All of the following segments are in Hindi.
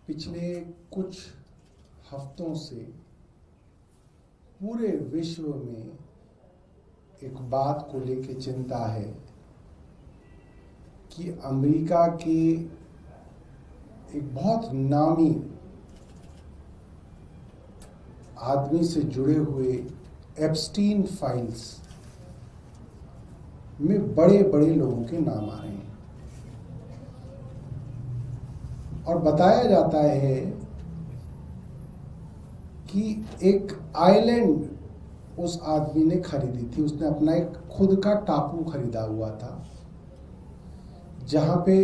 पिछले कुछ हफ्तों से पूरे विश्व में एक बात को लेकर चिंता है कि अमेरिका के एक बहुत नामी आदमी से जुड़े हुए एप्स्टीन फाइल्स में बड़े बड़े लोगों के नाम आ रहे हैं और बताया जाता है कि एक आइलैंड उस आदमी ने खरीदी थी। उसने अपना एक खुद का टापू खरीदा हुआ था जहां पे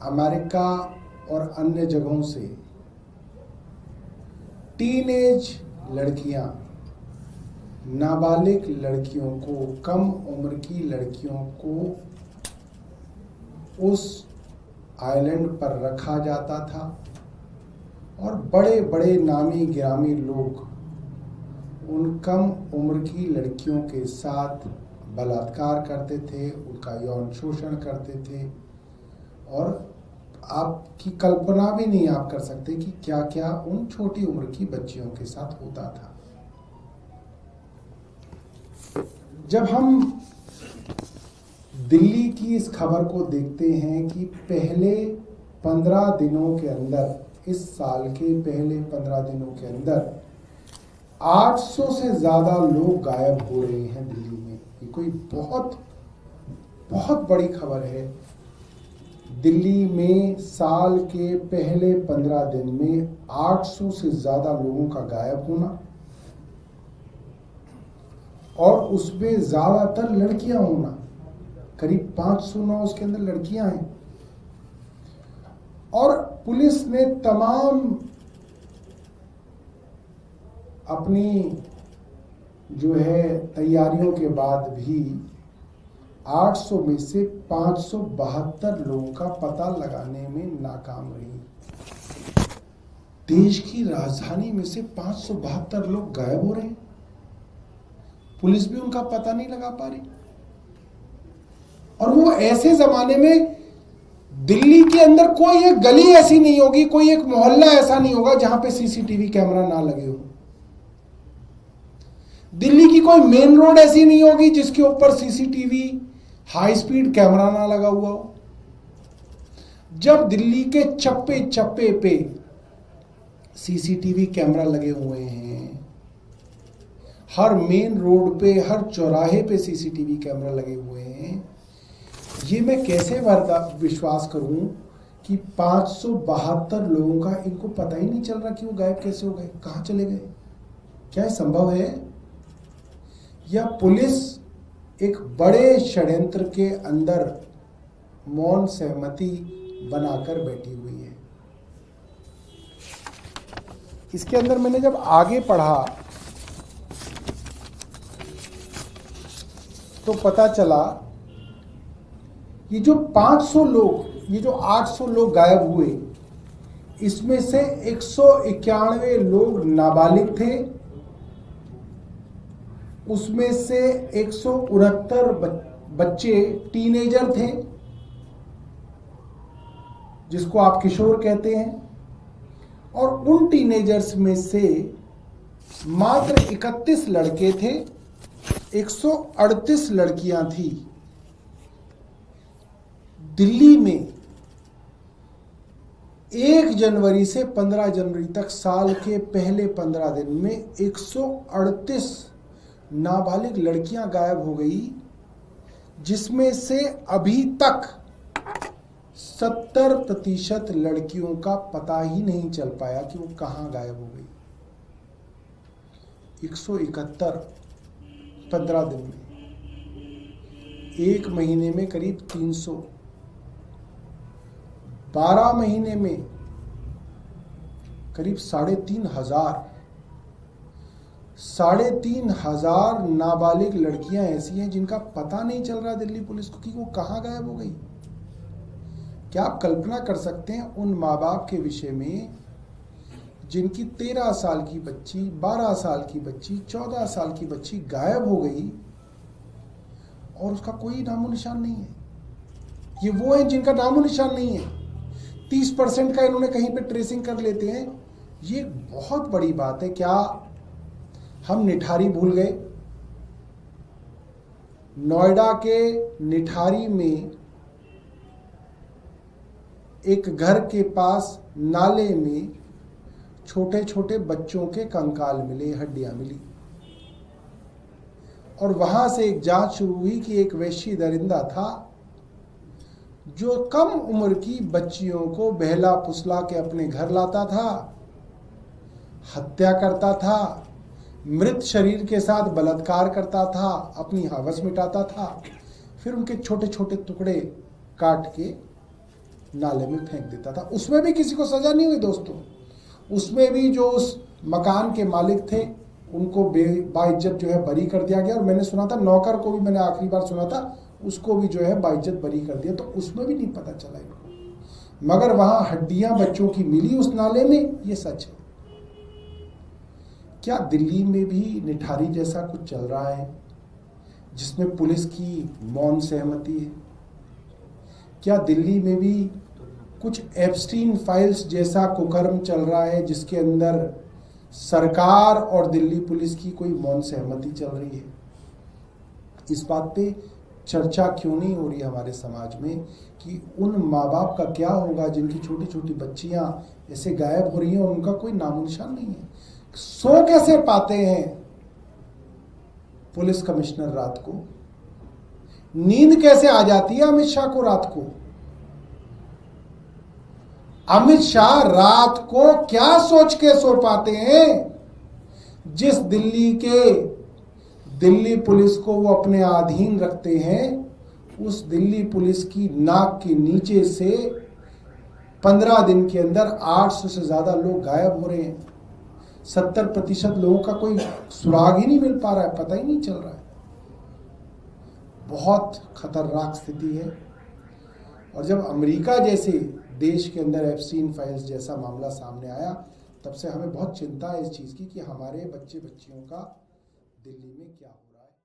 अमेरिका और अन्य जगहों से टीनेज लड़कियां, नाबालिग लड़कियों को, कम उम्र की लड़कियों को उस आइलैंड पर रखा जाता था और बड़े बड़े नामी गिरामी लोग उन कम उम्र की लड़कियों के साथ बलात्कार करते थे, उनका यौन शोषण करते थे और आपकी कल्पना भी नहीं आप कर सकते कि क्या क्या उन छोटी उम्र की बच्चियों के साथ होता था। जब हम दिल्ली की इस खबर को देखते हैं कि पहले 15 दिनों के अंदर, इस साल के पहले 15 दिनों के अंदर 800 से ज्यादा लोग गायब हो रहे हैं दिल्ली में, ये कोई बहुत बहुत बड़ी खबर है। दिल्ली में साल के पहले 15 दिन में 800 से ज्यादा लोगों का गायब होना और उसमें ज्यादातर लड़कियां होना, करीब 509 उसके अंदर लड़कियां हैं। और पुलिस ने तमाम अपनी जो है तैयारियों के बाद भी 800 में से 572 लोगों का पता लगाने में नाकाम रही। देश की राजधानी में से 572 लोग गायब हो रहे हैं, पुलिस भी उनका पता नहीं लगा पा रही। और वो ऐसे जमाने में दिल्ली के अंदर कोई एक गली ऐसी नहीं होगी, कोई एक मोहल्ला ऐसा नहीं होगा जहां पे सीसीटीवी कैमरा ना लगे हो। दिल्ली की कोई मेन रोड ऐसी नहीं होगी जिसके ऊपर सीसीटीवी हाई स्पीड कैमरा ना लगा हुआ हो। जब दिल्ली के चप्पे चप्पे पे सीसीटीवी कैमरा लगे हुए हैं, हर मेन रोड पे, हर चौराहे पे सीसीटीवी कैमरा लगे हुए हैं, ये मैं कैसे विश्वास करूं कि 572 लोगों का इनको पता ही नहीं चल रहा कि वो गायब कैसे हो गए, कहां चले गए? क्या ये संभव है? या पुलिस एक बड़े षड्यंत्र के अंदर मौन सहमति बनाकर बैठी हुई है? इसके अंदर मैंने जब आगे पढ़ा तो पता चला ये जो 500 लोग, ये जो 800 लोग गायब हुए, इसमें से 191 लोग नाबालिग थे, उसमें से 169 बच्चे टीनेजर थे जिसको आप किशोर कहते हैं, और उन टीनेजर्स में से मात्र 31 लड़के थे, 138 लड़कियां थी। दिल्ली में 1 जनवरी से 15 जनवरी तक साल के पहले 15 दिन में 138 नाबालिग लड़कियां गायब हो गई, जिसमें से अभी तक 70% लड़कियों का पता ही नहीं चल पाया कि वो कहां गायब हो गई। 171 15 दिन में, एक महीने में करीब 300, 12 महीने में करीब 3,500 नाबालिग लड़कियां ऐसी हैं जिनका पता नहीं चल रहा दिल्ली पुलिस को कि वो कहां गायब हो गई। क्या आप कल्पना कर सकते हैं उन माँ बाप के विषय में जिनकी 13 साल की बच्ची, 12 साल की बच्ची, 14 साल की बच्ची गायब हो गई और उसका कोई नामो निशान नहीं है। ये वो है जिनका नामो निशान नहीं है, 30% का इन्होंने कहीं पे ट्रेसिंग कर लेते हैं। ये बहुत बड़ी बात है। क्या हम निठारी भूल गए? नोएडा के निठारी में एक घर के पास नाले में छोटे छोटे बच्चों के कंकाल मिले, हड्डियां मिली, और वहां से एक जांच शुरू हुई कि एक वैश्य दरिंदा था जो कम उम्र की बच्चियों को बहला फुसला के अपने घर लाता था, हत्या करता था, मृत शरीर के साथ बलात्कार करता था, अपनी हवस मिटाता था, फिर उनके छोटे छोटे टुकड़े काट के नाले में फेंक देता था। उसमें भी किसी को सजा नहीं हुई दोस्तों। उसमें भी जो उस मकान के मालिक थे उनको बाइज्जत जो है बरी कर दिया गया। और मैंने सुना था नौकर को भी, मैंने आखिरी बार सुना था, उसको भी जो है बाइज्जत बरी कर दिया। तो उसमें भी नहीं पता चला इनको, मगर वहां हड्डियां बच्चों की मिली उस नाले में, ये सच है। क्या दिल्ली में भी निठारी जैसा कुछ चल रहा है जिसमें पुलिस की मौन सहमति है? क्या दिल्ली में भी कुछ एप्स्टीन फाइल्स जैसा कुकर्म चल रहा है जिसके अंदर सरकार और दिल्ली पुलिस की कोई मौन सहमति चल रही है? इस बात पे चर्चा क्यों नहीं हो रही हमारे समाज में कि उन माँ बाप का क्या होगा जिनकी छोटी छोटी बच्चियां ऐसे गायब हो रही हैं और उनका कोई नामो निशान नहीं है? सो कैसे पाते हैं पुलिस कमिश्नर रात को? नींद कैसे आ जाती है अमित शाह को रात को? अमित शाह रात को क्या सोच के सो पाते हैं? जिस दिल्ली पुलिस को वो अपने अधीन रखते हैं, उस दिल्ली पुलिस की नाक के नीचे से 15 दिन के अंदर 800 से ज्यादा लोग गायब हो रहे हैं। 70% लोगों का कोई सुराग ही नहीं मिल पा रहा है, पता ही नहीं चल रहा है। बहुत खतरनाक स्थिति है। और जब अमेरिका जैसे देश के अंदर एप्स्टीन फाइल्स जैसा मामला सामने आया, तब से हमें बहुत चिंता है इस चीज़ की कि हमारे बच्चे बच्चियों का दिल्ली में क्या